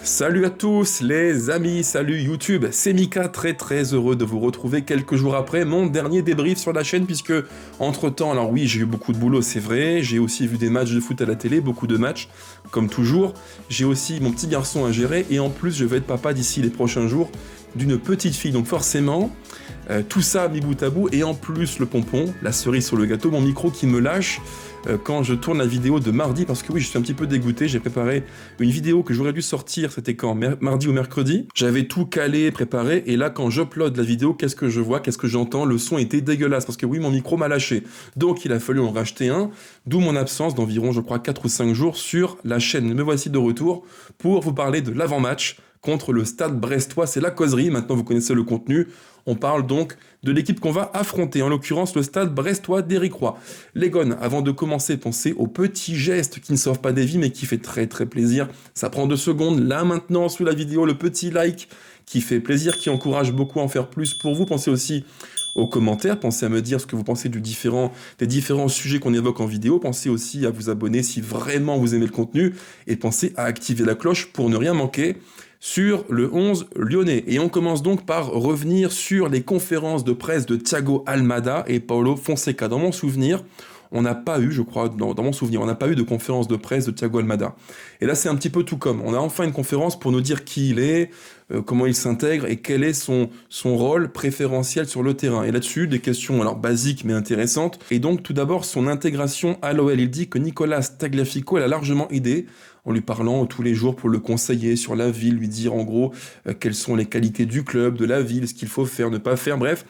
Salut à tous les amis, salut YouTube, c'est Mika, très heureux de vous retrouver quelques jours après mon dernier débrief sur la chaîne puisque entre temps, alors oui j'ai eu beaucoup de boulot c'est vrai, j'ai aussi vu des matchs de foot à la télé, beaucoup de matchs comme toujours, j'ai aussi mon petit garçon à gérer et en plus je vais être papa d'ici les prochains jours d'une petite fille donc forcément tout ça mis bout à bout et en plus le pompon, la cerise sur le gâteau, mon micro qui me lâche quand je tourne la vidéo de mardi, parce que oui, je suis un petit peu dégoûté, j'ai préparé une vidéo que j'aurais dû sortir, c'était quand, mardi ou mercredi, j'avais tout calé, préparé, et là, quand j'upload la vidéo, qu'est-ce que je vois, qu'est-ce que j'entends, le son était dégueulasse, parce que oui, mon micro m'a lâché. Donc, il a fallu en racheter un, d'où mon absence d'environ, je crois, 4 ou 5 jours sur la chaîne. Me voici de retour pour vous parler de l'avant-match contre le Stade Brestois, c'est la causerie, maintenant vous connaissez le contenu, on parle donc de l'équipe qu'on va affronter, en l'occurrence le Stade Brestois d'Éric Roy. Les Gones, avant de commencer, pensez aux petits gestes qui ne sauvent pas des vies mais qui fait très plaisir, ça prend 2 secondes, là maintenant sous la vidéo, le petit like qui fait plaisir, qui encourage beaucoup à en faire plus pour vous, pensez aussi aux commentaires, pensez à me dire ce que vous pensez des différents sujets qu'on évoque en vidéo, pensez aussi à vous abonner si vraiment vous aimez le contenu, et pensez à activer la cloche pour ne rien manquer sur le 11 lyonnais. Et on commence donc par revenir sur les conférences de presse de Thiago Almada et Paulo Fonseca. Dans mon souvenir, on n'a pas eu, je crois, dans mon souvenir, on n'a pas eu de conférence de presse de Thiago Almada. Et là, c'est un petit peu tout comme. On a enfin une conférence pour nous dire qui il est, comment il s'intègre et quel est son rôle préférentiel sur le terrain. Et là-dessus, des questions alors basiques mais intéressantes. Et donc, tout d'abord, son intégration à l'OL. Il dit que Nicolas Tagliafico l'a largement aidé en lui parlant tous les jours pour le conseiller sur la ville, lui dire en gros quelles sont les qualités du club, de la ville, ce qu'il faut faire, ne pas faire, bref.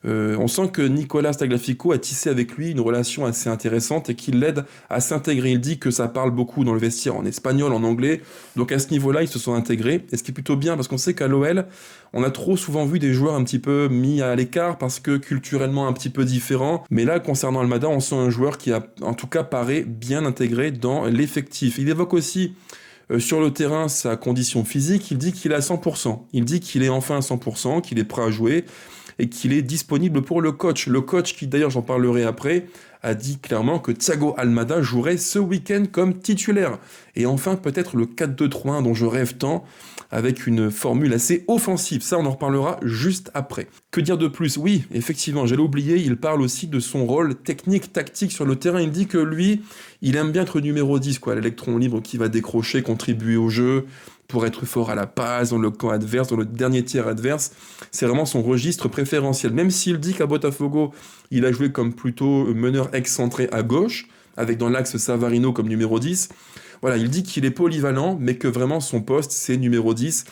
On sent que Nicolas Tagliafico a tissé avec lui une relation assez intéressante et qu'il l'aide à s'intégrer. Il dit que ça parle beaucoup dans le vestiaire en espagnol, en anglais, donc à ce niveau-là, ils se sont intégrés, et ce qui est plutôt bien, parce qu'on sait qu'à l'OL, on a trop souvent vu des joueurs un petit peu mis à l'écart, parce que culturellement un petit peu différents, mais là, concernant Almada, on sent un joueur qui a, en tout cas, paraît bien intégré dans l'effectif. Il évoque aussi sur le terrain sa condition physique, il dit qu'il est à 100%, il dit qu'il est enfin à 100%, qu'il est prêt à jouer, et qu'il est disponible pour le coach. Le coach qui, d'ailleurs, j'en parlerai après, a dit clairement que Thiago Almada jouerait ce week-end comme titulaire. Et enfin, peut-être le 4-2-3-1 dont je rêve tant, avec une formule assez offensive. Ça, on en reparlera juste après. Que dire de plus? Oui, effectivement, j'allais oublier, il parle aussi de son rôle technique, tactique sur le terrain. Il dit que lui, il aime bien être numéro 10, quoi, l'électron libre qui va décrocher, contribuer au jeu, pour être fort à la passe, dans le camp adverse, dans le dernier tiers adverse. C'est vraiment son registre préférentiel. Même s'il dit qu'à Botafogo, il a joué comme plutôt meneur excentré à gauche, avec dans l'axe Savarino comme numéro 10. Voilà, il dit qu'il est polyvalent, mais que vraiment son poste, c'est numéro 10.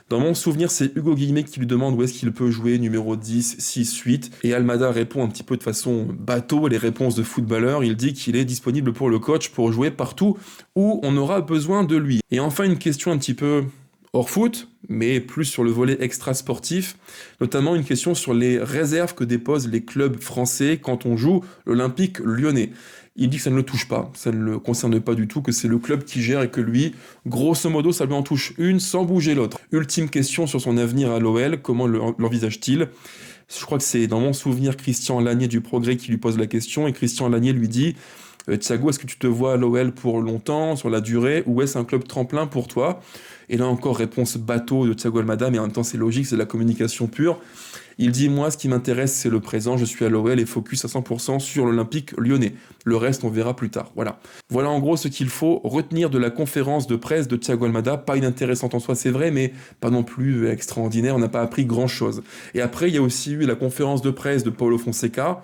Dans mon souvenir, c'est Hugo Guillemette qui lui demande où est-ce qu'il peut jouer, numéro 10, 6, 8. Et Almada répond un petit peu de façon bateau, les réponses de footballeur. Il dit qu'il est disponible pour le coach pour jouer partout où on aura besoin de lui. Et enfin, une question un petit peu hors foot, mais plus sur le volet extra-sportif, notamment une question sur les réserves que déposent les clubs français quand on joue l'Olympique lyonnais. Il dit que ça ne le touche pas, ça ne le concerne pas du tout, que c'est le club qui gère et que lui, grosso modo, ça lui en touche une sans bouger l'autre. Ultime question sur son avenir à l'OL, comment l'envisage-t-il? Je crois que c'est dans mon souvenir Christian Lagné du Progrès qui lui pose la question, et Christian Lagné lui dit Thiago, est-ce que tu te vois à l'OL pour longtemps, sur la durée, ou est-ce un club tremplin pour toi? Et là encore, réponse bateau de Thiago Almada, mais en même temps c'est logique, c'est de la communication pure. Il dit, moi, ce qui m'intéresse, c'est le présent, je suis à l'OL et focus à 100% sur l'Olympique lyonnais. Le reste, on verra plus tard. Voilà. Voilà en gros ce qu'il faut retenir de la conférence de presse de Thiago Almada. Pas inintéressante en soi, c'est vrai, mais pas non plus extraordinaire, on n'a pas appris grand-chose. Et après, il y a aussi eu la conférence de presse de Paulo Fonseca.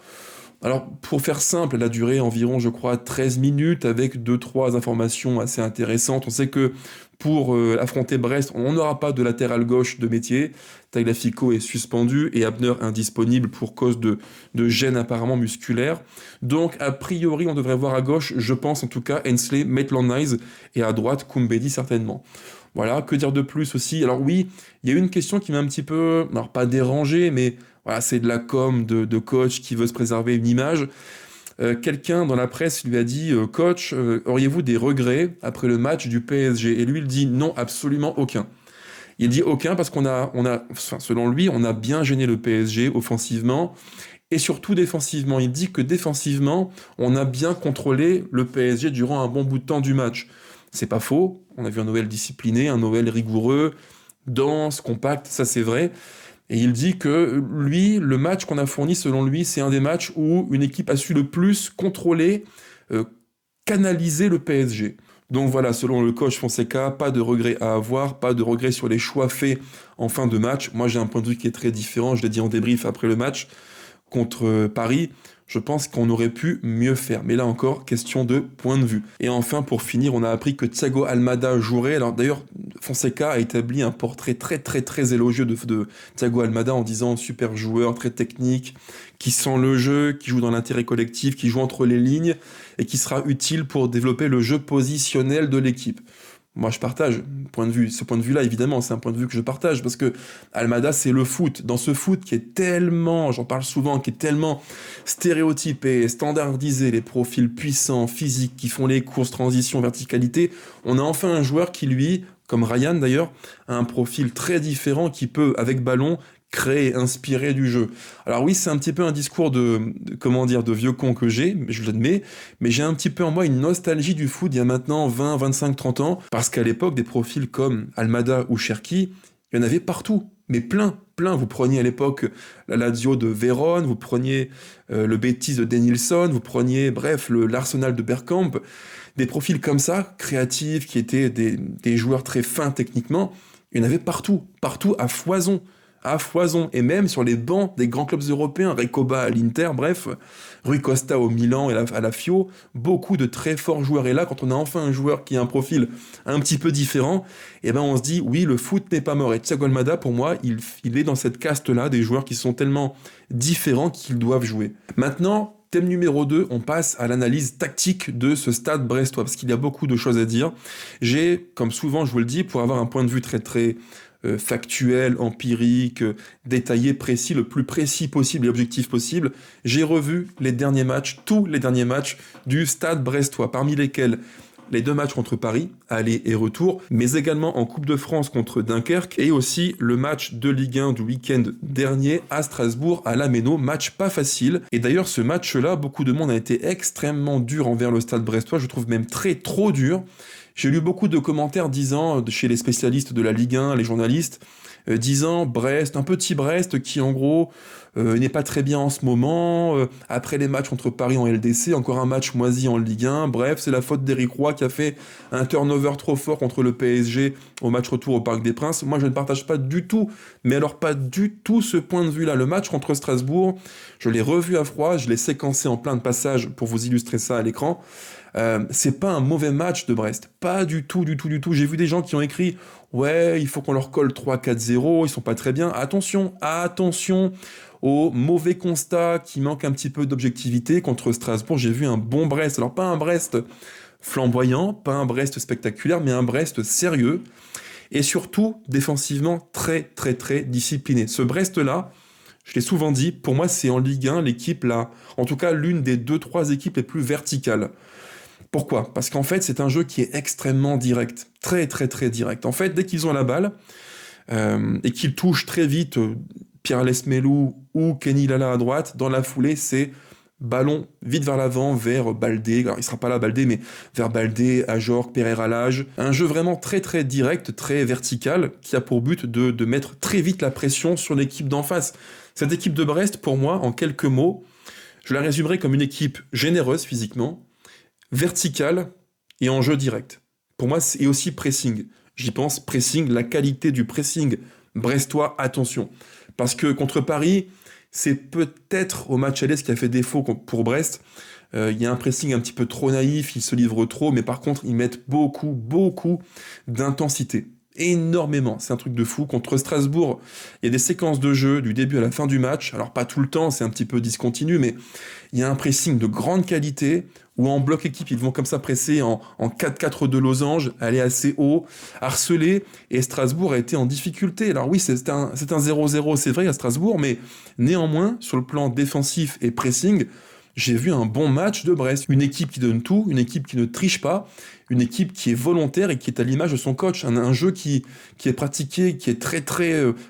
Alors, pour faire simple, elle a duré environ, je crois, 13 minutes avec 2-3 informations assez intéressantes. On sait que pour affronter Brest, on n'aura pas de latéral gauche de métier. Tagliafico est suspendu et Abner indisponible pour cause de gêne apparemment musculaire. Donc, a priori, on devrait voir à gauche, je pense en tout cas, Hensley, Maitland-Niles et à droite, Koumbedi certainement. Voilà, que dire de plus aussi? Alors oui, il y a eu une question qui m'a un petit peu, alors pas dérangé, mais voilà, c'est de la com de coach qui veut se préserver une image. Quelqu'un dans la presse lui a dit « Coach, auriez-vous des regrets après le match du PSG ?» Et lui, il dit « Non, absolument aucun. » Il dit « Aucun parce qu'on a, enfin, selon lui, on a bien gêné le PSG offensivement et surtout défensivement. Il dit que défensivement, on a bien contrôlé le PSG durant un bon bout de temps du match. C'est pas faux, on a vu un OL discipliné, un OL rigoureux, dense, compact, ça c'est vrai. Et il dit que lui, le match qu'on a fourni, selon lui, c'est un des matchs où une équipe a su le plus contrôler, euh, canaliser le PSG. Donc voilà, selon le coach Fonseca, pas de regret à avoir, pas de regret sur les choix faits en fin de match. Moi j'ai un point de vue qui est très différent, je l'ai dit en débrief après le match contre Paris. Je pense qu'on aurait pu mieux faire. Mais là encore, question de point de vue. Et enfin, pour finir, on a appris que Thiago Almada jouerait. Alors d'ailleurs, Fonseca a établi un portrait très très très élogieux de Thiago Almada en disant super joueur, très technique, qui sent le jeu, qui joue dans l'intérêt collectif, qui joue entre les lignes et qui sera utile pour développer le jeu positionnel de l'équipe. Moi, je partage ce point de vue-là, évidemment, c'est un point de vue que je partage, parce que Almada, c'est le foot. Dans ce foot qui est tellement, j'en parle souvent, qui est tellement stéréotypé, standardisé, les profils puissants, physiques, qui font les courses, transition, verticalité, on a enfin un joueur qui, lui, comme Ryan d'ailleurs, a un profil très différent, qui peut, avec ballon, créer, inspirer du jeu. Alors oui, c'est un petit peu un discours comment dire, de vieux con que j'ai, je l'admets, mais j'ai un petit peu en moi une nostalgie du foot il y a maintenant 20, 25, 30 ans, parce qu'à l'époque, des profils comme Almada ou Cherki, il y en avait partout, mais plein. Vous preniez à l'époque la Lazio de Vérone, vous preniez le Betis de Denilson, vous preniez, bref, l'Arsenal de Bergkamp, des profils comme ça, créatifs, qui étaient des joueurs très fins techniquement, il y en avait partout à foison, et même sur les bancs des grands clubs européens, Recoba à l'Inter, bref, Rui Costa au Milan et à la Fio, beaucoup de très forts joueurs. Et là, quand on a enfin un joueur qui a un profil un petit peu différent, eh ben on se dit, oui, le foot n'est pas mort. Et Thiago Almada, pour moi, il est dans cette caste-là, des joueurs qui sont tellement différents qu'ils doivent jouer. Maintenant, thème numéro 2, on passe à l'analyse tactique de ce stade brestois, parce qu'il y a beaucoup de choses à dire. J'ai, comme souvent je vous le dis, pour avoir un point de vue très très factuel, empirique, détaillé, précis, le plus précis possible et objectif possible, j'ai revu les derniers matchs, tous les derniers matchs du stade brestois, parmi lesquels les 2 matchs contre Paris, aller et retour, mais également en Coupe de France contre Dunkerque, et aussi le match de Ligue 1 du week-end dernier à Strasbourg, à la Méno, match pas facile. Et d'ailleurs, ce match-là, beaucoup de monde a été extrêmement dur envers le stade brestois, je trouve même trop dur. J'ai lu beaucoup de commentaires disant, chez les spécialistes de la Ligue 1, les journalistes, disant Brest, un petit Brest qui en gros n'est pas très bien en ce moment, après les matchs contre Paris en LDC, encore un match moisi en Ligue 1, bref, c'est la faute d'Éric Roy qui a fait un turnover trop fort contre le PSG au match retour au Parc des Princes. Moi je ne partage pas du tout, mais alors pas du tout ce point de vue-là. Le match contre Strasbourg, je l'ai revu à froid, je l'ai séquencé en plein de passages pour vous illustrer ça à l'écran. C'est pas un mauvais match de Brest, pas du tout. J'ai vu des gens qui ont écrit ouais, il faut qu'on leur colle 3-4-0, ils sont pas très bien. Attention au mauvais constat qui manque un petit peu d'objectivité. Contre Strasbourg, j'ai vu un bon Brest. Alors pas un Brest flamboyant, pas un Brest spectaculaire, mais un Brest sérieux et surtout défensivement très discipliné. Ce Brest-là, je l'ai souvent dit, pour moi c'est en Ligue 1 l'équipe là, en tout cas l'une des 2-3 équipes les plus verticales. Pourquoi ? Parce qu'en fait, c'est un jeu qui est extrêmement direct, très direct. En fait, dès qu'ils ont la balle, et qu'ils touchent très vite Pierre Lesmelou ou Kenny Lala à droite, dans la foulée, c'est ballon vite vers l'avant, vers Baldé, alors il sera pas là Baldé, mais vers Baldé, Ajorc, Pereira Lage. Un jeu vraiment très direct, très vertical, qui a pour but de mettre très vite la pression sur l'équipe d'en face. Cette équipe de Brest, pour moi, en quelques mots, je la résumerai comme une équipe généreuse physiquement, vertical et en jeu direct. Pour moi, c'est aussi pressing. J'y pense, pressing, la qualité du pressing brestois, attention. Parce que contre Paris, c'est peut-être au match aller ce qui a fait défaut pour Brest. Il y a un pressing un petit peu trop naïf, ils se livrent trop, mais par contre, ils mettent beaucoup d'intensité. Énormément, c'est un truc de fou. Contre Strasbourg, il y a des séquences de jeu du début à la fin du match, alors pas tout le temps, c'est un petit peu discontinu, mais il y a un pressing de grande qualité, où en bloc équipe, ils vont comme ça presser en 4-4 de losange, aller assez haut, harceler, et Strasbourg a été en difficulté. Alors oui, c'est un 0-0, c'est vrai à Strasbourg, mais néanmoins, sur le plan défensif et pressing, j'ai vu un bon match de Brest. Une équipe qui donne tout, une équipe qui ne triche pas, une équipe qui est volontaire et qui est à l'image de son coach. Un jeu qui est pratiqué, qui est très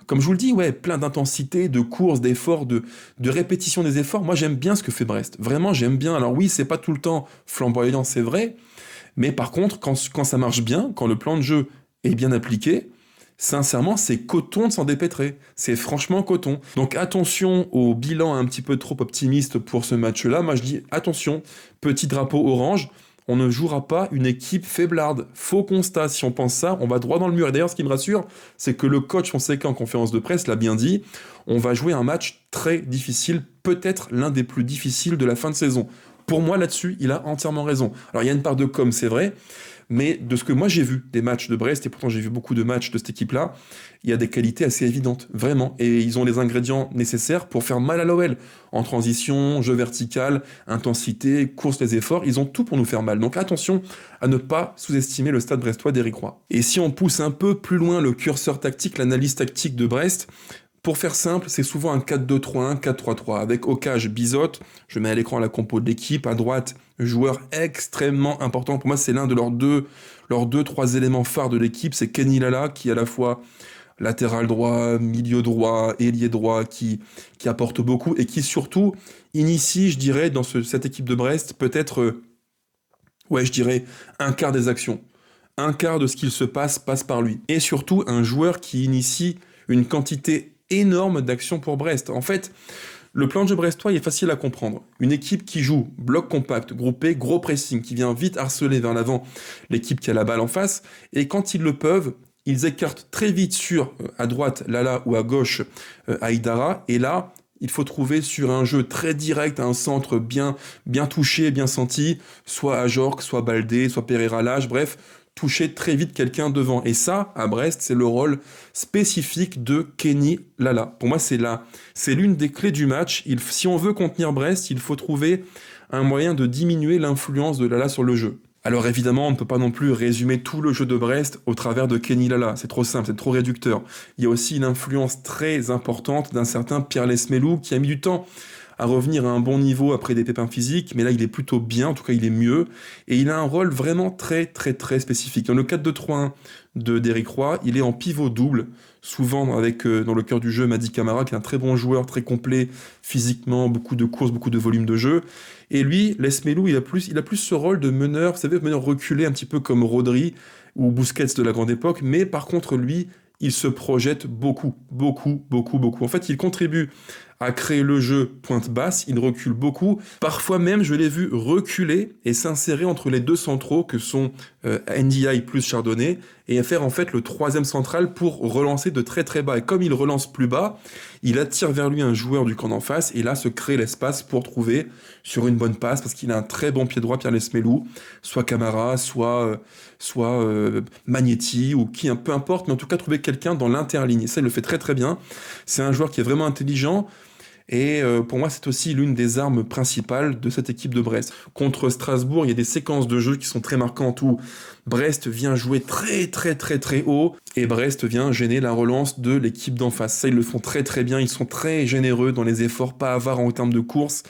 comme je vous le dis, ouais, plein d'intensité, de course, d'efforts, de répétition des efforts. Moi, j'aime bien ce que fait Brest. Vraiment, j'aime bien. Alors oui, c'est pas tout le temps flamboyant, c'est vrai, Mais par contre, quand ça marche bien, quand le plan de jeu est bien appliqué, sincèrement, c'est coton de s'en dépêtrer. C'est franchement coton. Donc attention au bilan un petit peu trop optimiste pour ce match-là. Moi, je dis attention, petit drapeau orange. On ne jouera pas une équipe faiblarde. Faux constat. Si on pense ça, on va droit dans le mur. Et d'ailleurs, ce qui me rassure, c'est que le coach Fonseca en conférence de presse l'a bien dit. On va jouer un match très difficile, peut-être l'un des plus difficiles de la fin de saison. Pour moi, là-dessus, il a entièrement raison. Alors, il y a une part de com', c'est vrai, mais de ce que moi j'ai vu des matchs de Brest, et pourtant j'ai vu beaucoup de matchs de cette équipe-là, il y a des qualités assez évidentes, vraiment. Et ils ont les ingrédients nécessaires pour faire mal à l'OL. En transition, jeu vertical, intensité, course les efforts, ils ont tout pour nous faire mal. Donc attention à ne pas sous-estimer le Stade brestois d'Éric Roy. Et si on pousse un peu plus loin le curseur tactique, l'analyse tactique de Brest, pour faire simple, c'est souvent un 4-2-3-1, 4-3-3, avec au cage Bizot, je mets à l'écran la compo de l'équipe, à droite, joueur extrêmement important, pour moi c'est l'un de leurs deux, trois éléments phares de l'équipe, c'est Kenny Lala, qui est à la fois latéral droit, milieu droit, ailier droit, qui apporte beaucoup, et qui surtout initie, je dirais, dans cette équipe de Brest, peut-être, je dirais, un quart des actions. Un quart de ce qu'il se passe par lui. Et surtout, un joueur qui initie une quantité énorme d'actions pour Brest. En fait, le plan de jeu brestois est facile à comprendre. Une équipe qui joue bloc compact, groupé, gros pressing, qui vient vite harceler vers l'avant l'équipe qui a la balle en face, et quand ils le peuvent, ils écartent très vite sur, à droite, Lala, ou à gauche, Aïdara, et là, il faut trouver sur un jeu très direct, un centre bien touché, bien senti, soit Ajorc, soit Baldé, soit Pereira Lage, bref, toucher très vite quelqu'un devant. Et ça, à Brest, c'est le rôle spécifique de Kenny Lala. Pour moi, c'est l'une des clés du match. Si on veut contenir Brest, il faut trouver un moyen de diminuer l'influence de Lala sur le jeu. Alors évidemment, on ne peut pas non plus résumer tout le jeu de Brest au travers de Kenny Lala. C'est trop simple, c'est trop réducteur. Il y a aussi une influence très importante d'un certain Pierre Lesmelou qui a mis du temps à revenir à un bon niveau après des pépins physiques, mais là il est plutôt bien, en tout cas il est mieux, et il a un rôle vraiment très très très spécifique. Dans le 4-2-3-1 d'Éric Roy, il est en pivot double, souvent avec dans le cœur du jeu Mady Camara, qui est un très bon joueur, très complet physiquement, beaucoup de courses, beaucoup de volume de jeu, et lui, Lesmelou, il a plus ce rôle de meneur, vous savez, meneur reculé, un petit peu comme Rodri ou Busquets de la grande époque, mais par contre lui, il se projette beaucoup. En fait, il contribue à créer le jeu pointe basse, il recule beaucoup. Parfois même, je l'ai vu reculer et s'insérer entre les deux centraux que sont NDI plus Chardonnay et faire en fait le troisième central pour relancer de très très bas. Et comme il relance plus bas, il attire vers lui un joueur du camp d'en face et là se crée l'espace pour trouver sur une bonne passe parce qu'il a un très bon pied droit, Pierre Lesmelou, soit Camara, soit Magnetti ou qui, peu importe, mais en tout cas trouver quelqu'un dans l'interligne. Et ça, il le fait très très bien. C'est un joueur qui est vraiment intelligent. Et pour moi, c'est aussi l'une des armes principales de cette équipe de Brest. Contre Strasbourg, il y a des séquences de jeu qui sont très marquantes où Brest vient jouer très très très très haut et Brest vient gêner la relance de l'équipe d'en face. Ça, ils le font très très bien, ils sont très généreux dans les efforts, pas avares en termes de course.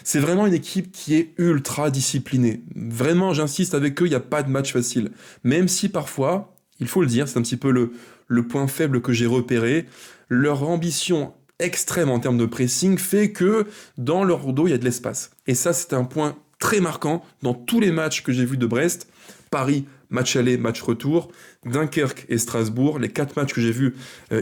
C'est vraiment une équipe qui est ultra disciplinée. Vraiment, j'insiste avec eux, il n'y a pas de match facile. Même si parfois, il faut le dire, c'est un petit peu le point faible que j'ai repéré, leur ambition extrême en termes de pressing fait que dans leur dos il y a de l'espace. Et ça c'est un point très marquant dans tous les matchs que j'ai vus de Brest. Paris, match aller, match retour, Dunkerque et Strasbourg, les 4 matchs que j'ai vus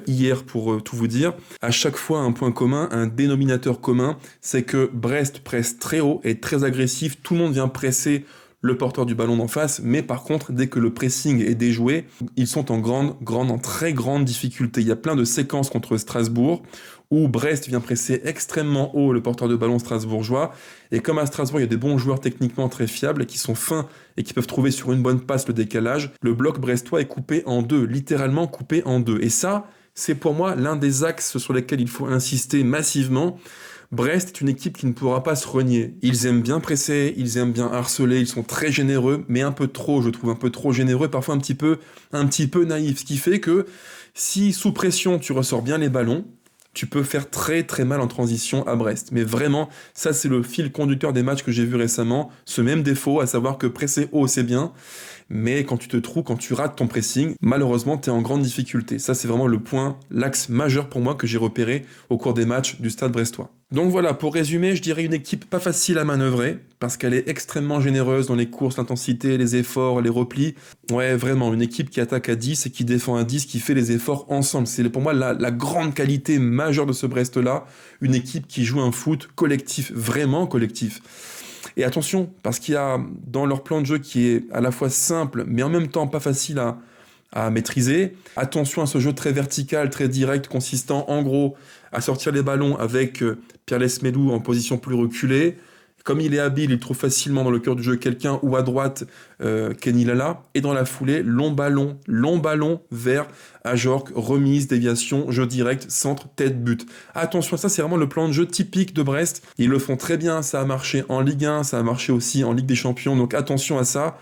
hier pour tout vous dire, à chaque fois un point commun, un dénominateur commun, c'est que Brest presse très haut et très agressif, tout le monde vient presser le porteur du ballon d'en face, mais par contre, dès que le pressing est déjoué, ils sont en très grande difficulté. Il y a plein de séquences contre Strasbourg, où Brest vient presser extrêmement haut le porteur de ballon strasbourgeois, et comme à Strasbourg, il y a des bons joueurs techniquement très fiables, qui sont fins et qui peuvent trouver sur une bonne passe le décalage, le bloc brestois est coupé en deux, littéralement coupé en deux. Et ça, c'est pour moi l'un des axes sur lesquels il faut insister massivement. Brest est une équipe qui ne pourra pas se renier. Ils aiment bien presser, ils aiment bien harceler, ils sont très généreux, mais un peu trop, je trouve, un peu trop généreux, parfois un petit peu naïf. Ce qui fait que si sous pression tu ressors bien les ballons, tu peux faire très très mal en transition à Brest. Mais vraiment, ça c'est le fil conducteur des matchs que j'ai vus récemment, ce même défaut, à savoir que presser haut c'est bien, mais quand tu te trouves, quand tu rates ton pressing, malheureusement tu es en grande difficulté. Ça c'est vraiment l'axe majeur pour moi que j'ai repéré au cours des matchs du Stade brestois. Donc voilà, pour résumer, je dirais une équipe pas facile à manœuvrer, parce qu'elle est extrêmement généreuse dans les courses, l'intensité, les efforts, les replis. Ouais, vraiment, une équipe qui attaque à 10 et qui défend à 10, qui fait les efforts ensemble. C'est pour moi la grande qualité majeure de ce Brest-là, une équipe qui joue un foot collectif, vraiment collectif. Et attention, parce qu'il y a dans leur plan de jeu qui est à la fois simple, mais en même temps pas facile à maîtriser. Attention à ce jeu très vertical, très direct, consistant en gros à sortir les ballons avec Pierre Lesmelou en position plus reculée. Comme il est habile, il trouve facilement dans le cœur du jeu quelqu'un ou à droite Kenny Lala. Et dans la foulée, long ballon vers Ajorc, remise, déviation, jeu direct, centre, tête, but. Attention, ça c'est vraiment le plan de jeu typique de Brest. Ils le font très bien, ça a marché en Ligue 1, ça a marché aussi en Ligue des Champions, donc attention à ça.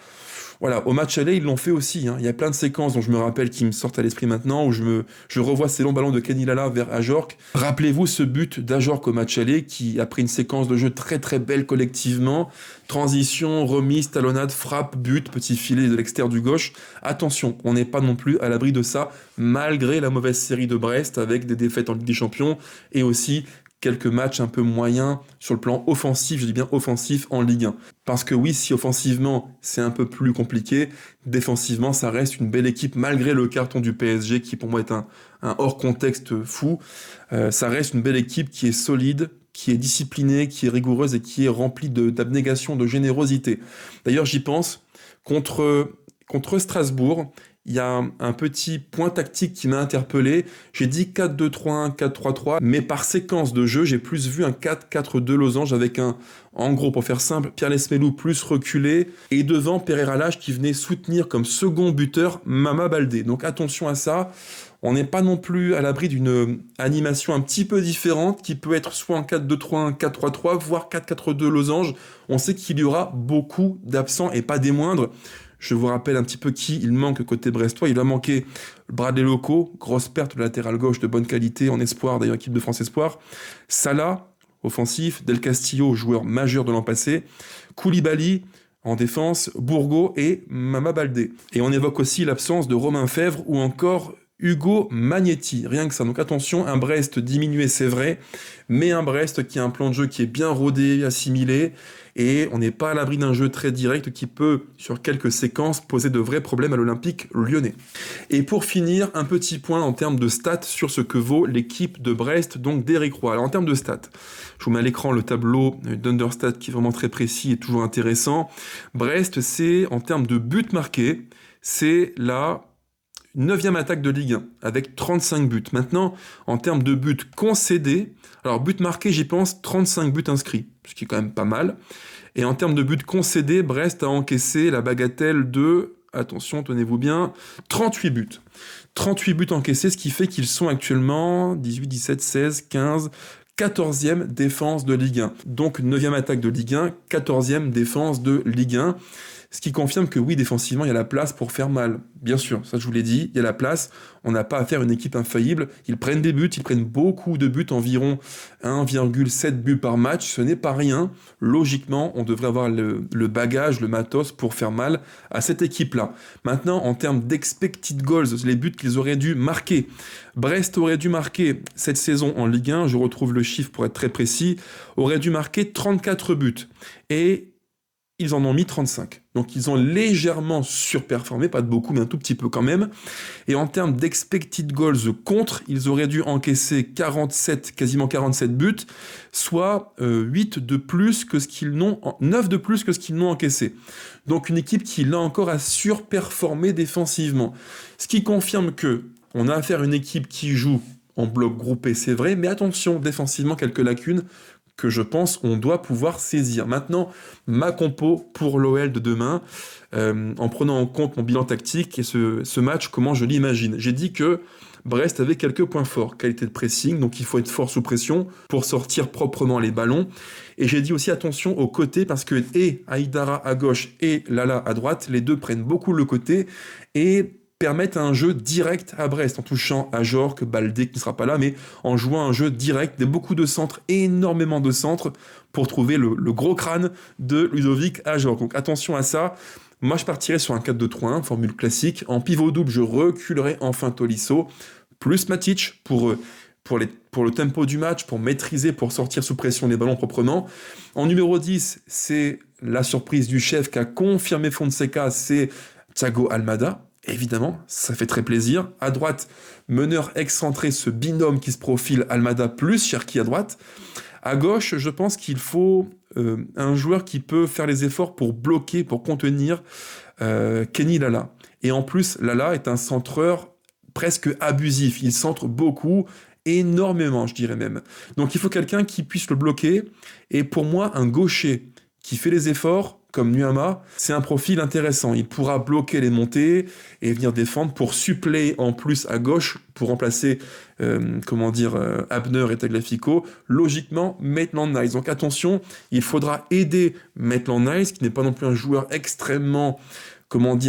Voilà, au match aller, ils l'ont fait aussi. Hein. Il y a plein de séquences dont je me rappelle qui me sortent à l'esprit maintenant, où je revois ces longs ballons de Kenny Lala vers Ajorc. Rappelez-vous ce but d'Ajorc au match aller, qui a pris une séquence de jeu très très belle collectivement. Transition, remise, talonnade, frappe, but, petit filet de l'extérieur du gauche. Attention, on n'est pas non plus à l'abri de ça, malgré la mauvaise série de Brest, avec des défaites en Ligue des Champions, et aussi quelques matchs un peu moyens sur le plan offensif, je dis bien offensif, en Ligue 1. Parce que oui, si offensivement, c'est un peu plus compliqué, défensivement, ça reste une belle équipe, malgré le carton du PSG, qui pour moi est un hors-contexte fou. Ça reste une belle équipe qui est solide, qui est disciplinée, qui est rigoureuse et qui est remplie d'abnégation, de générosité. D'ailleurs, j'y pense, contre Strasbourg, il y a un petit point tactique qui m'a interpellé. J'ai dit 4-2-3-1, 4-3-3, mais par séquence de jeu, j'ai plus vu un 4-4-2 losange avec en gros, pour faire simple, Pierre Lesmelou plus reculé, et devant Pereira Lage qui venait soutenir comme second buteur Mama Baldé. Donc attention à ça. On n'est pas non plus à l'abri d'une animation un petit peu différente, qui peut être soit en 4-2-3-1, 4-3-3, voire 4-4-2 losange. On sait qu'il y aura beaucoup d'absents et pas des moindres. Je vous rappelle un petit peu qui il manque côté brestois. Il va manquer Bradley Loco, grosse perte de latéral gauche de bonne qualité en espoir, d'ailleurs équipe de France Espoir. Salah, offensif. Del Castillo, joueur majeur de l'an passé. Koulibaly, en défense. Bourgo et Mama Baldé. Et on évoque aussi l'absence de Romain Fèvre ou encore Hugo Magnetti, rien que ça. Donc attention, un Brest diminué, c'est vrai, mais un Brest qui a un plan de jeu qui est bien rodé, assimilé, et on n'est pas à l'abri d'un jeu très direct qui peut, sur quelques séquences, poser de vrais problèmes à l'Olympique lyonnais. Et pour finir, un petit point en termes de stats sur ce que vaut l'équipe de Brest, donc d'Éric Roy. Alors en termes de stats, je vous mets à l'écran le tableau d'Understat qui est vraiment très précis et toujours intéressant. Brest, c'est en termes de buts marqués, c'est la 9e attaque de Ligue 1, avec 35 buts. Maintenant, en termes de buts concédés, alors buts marqués, j'y pense, 35 buts inscrits, ce qui est quand même pas mal. Et en termes de buts concédés, Brest a encaissé la bagatelle de, attention, tenez-vous bien, 38 buts. 38 buts encaissés, ce qui fait qu'ils sont actuellement 18, 17, 16, 15... 14e défense de Ligue 1. Donc 9e attaque de Ligue 1, 14e défense de Ligue 1. Ce qui confirme que oui, défensivement, il y a la place pour faire mal. Bien sûr, ça je vous l'ai dit, il y a la place. On n'a pas à faire une équipe infaillible. Ils prennent des buts, ils prennent beaucoup de buts, environ 1,7 buts par match. Ce n'est pas rien. Logiquement, on devrait avoir le bagage, le matos pour faire mal à cette équipe-là. Maintenant, en termes d'expected goals, les buts qu'ils auraient dû marquer. Brest aurait dû marquer cette saison en Ligue 1, je retrouve le chiffre pour être très précis, aurait dû marquer 34 buts. Et ils en ont mis 35. Donc ils ont légèrement surperformé, pas de beaucoup, mais un tout petit peu quand même. Et en termes d'expected goals contre, ils auraient dû encaisser 47, quasiment 47 buts, soit 8 de plus que ce qu'ils n'ont, 9 de plus que ce qu'ils n'ont encaissé. Donc une équipe qui, là encore, a surperformé défensivement. Ce qui confirme que on a affaire à une équipe qui joue en bloc groupé, c'est vrai, mais attention, défensivement, quelques lacunes que je pense on doit pouvoir saisir. Maintenant, ma compo pour l'OL de demain, en prenant en compte mon bilan tactique et ce match, comment je l'imagine. J'ai dit que Brest avait quelques points forts, qualité de pressing, donc il faut être fort sous pression pour sortir proprement les ballons. Et j'ai dit aussi attention aux côtés, parce que et Aïdara à gauche et Lala à droite, les deux prennent beaucoup le côté et permettent un jeu direct à Brest, en touchant Ajorc, Baldé qui ne sera pas là, mais en jouant un jeu direct, beaucoup de centres, énormément de centres, pour trouver le gros crâne de Ludovic Ajorc. Donc attention à ça. Moi, je partirais sur un 4-2-3-1, formule classique. En pivot double, je reculerai enfin Tolisso, plus Matic pour pour le tempo du match, pour maîtriser, pour sortir sous pression les ballons proprement. En numéro 10, c'est la surprise du chef qui a confirmé Fonseca, c'est Thiago Almada. Évidemment, ça fait très plaisir. À droite, meneur excentré, ce binôme qui se profile, Almada plus Cherki à droite. À gauche, je pense qu'il faut un joueur qui peut faire les efforts pour bloquer, pour contenir Kenny Lala. Et en plus, Lala est un centreur presque abusif. Il centre beaucoup, énormément, je dirais même. Donc il faut quelqu'un qui puisse le bloquer. Et pour moi, un gaucher qui fait les efforts, comme Nuama, c'est un profil intéressant. Il pourra bloquer les montées et venir défendre pour suppléer en plus à gauche pour remplacer, Abner et Tagliafico. Logiquement, Maitland-Niles. Donc attention, il faudra aider Maitland-Niles, qui n'est pas non plus un joueur extrêmement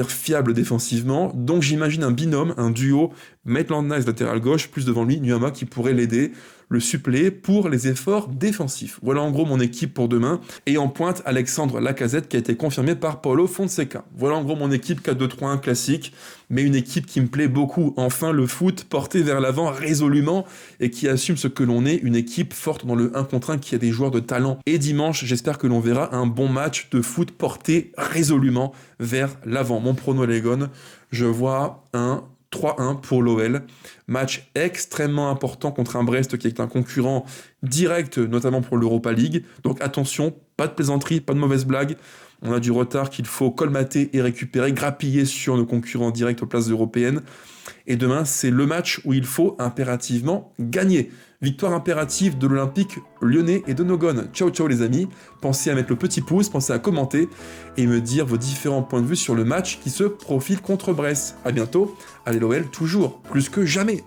fiable défensivement. Donc j'imagine un binôme, un duo, Maitland-Niles latéral gauche, plus devant lui, Nuama qui pourrait l'aider, le suppléer pour les efforts défensifs. Voilà en gros mon équipe pour demain. Et en pointe, Alexandre Lacazette qui a été confirmé par Paulo Fonseca. Voilà en gros mon équipe 4-2-3-1 classique, mais une équipe qui me plaît beaucoup. Enfin le foot porté vers l'avant résolument et qui assume ce que l'on est, une équipe forte dans le 1 contre 1 qui a des joueurs de talent. Et dimanche, j'espère que l'on verra un bon match de foot porté résolument vers l'avant. Mon prono Legon, je vois un 3-1 pour l'OL. Match extrêmement important contre un Brest qui est un concurrent direct, notamment pour l'Europa League. Donc attention, pas de plaisanterie, pas de mauvaise blague. On a du retard qu'il faut colmater et récupérer, grappiller sur nos concurrents directs aux places européennes. Et demain, c'est le match où il faut impérativement gagner. Victoire impérative de l'Olympique lyonnais et de Nogone. Ciao ciao les amis, pensez à mettre le petit pouce, pensez à commenter et me dire vos différents points de vue sur le match qui se profile contre Brest. À bientôt, allez l'OL toujours, plus que jamais.